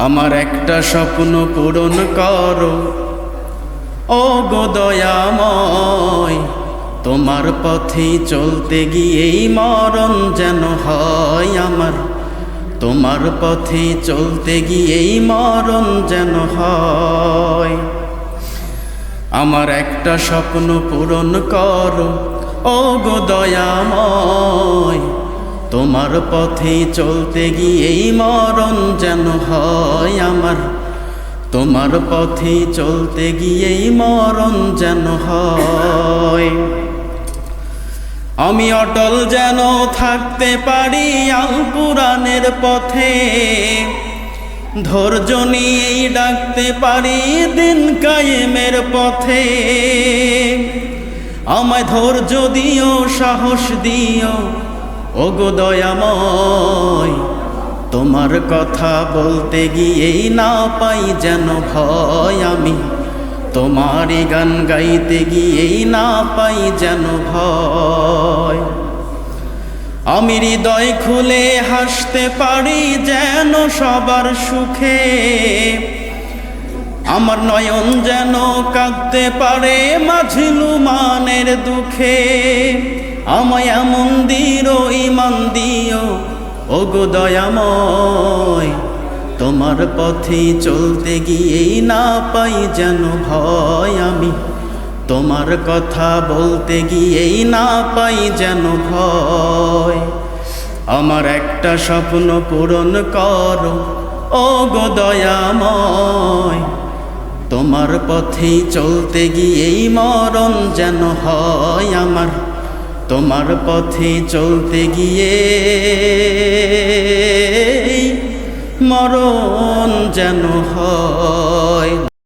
আমার একটা স্বপ্ন পূরণ করো ও গো দয়াময়, তোমার পথে চলতে গিয়েই মরণ যেন হয় আমার, তোমার পথে চলতে গিয়েই মরণ যেন হয়। আমার একটা স্বপ্ন পূরণ করো ও গো দয়াময়, তোমার পথে চলতে গিয়েই মরণ যেন হয় আমার, তোমার পথে চলতে গিয়েই মরণ যেন হয়। আমি অটল যেন থাকতে পারি আল কুরআনের পথে, ধৈর্য নিয়েই ডাকতে পারি দিন কায়েমের পথে। আমায় ধৈর্য দিও, সাহস দিও ও গো দয়াময়, তোমার কথা বলতে গিয়েই না পাই যেন ভয়। আমি তোমারই গান গাইতে গিয়েই না পাই যেন ভয়। আমি হৃদয় খুলে হাসতে পারি যেন সবার সুখে, আমার নয়ন যেন কাঁদতে পারে মাঝলুমানের দুঃখে। আমায় এমন দিও ঈমান দিও ও গো দয়াময়, তোমার পথে চলতে গিয়েই না পাই যেন ভয়। আমি তোমার কথা বলতে গিয়েই না পাই যেন ভয়। আমার একটা স্বপ্ন পূরণ করো ও গো দয়াময়, তোমার পথে চলতে গিয়েই মরণ যেন হয় আমার, তোমার পথে চলতে গিয়ে মরণ যেন হয়।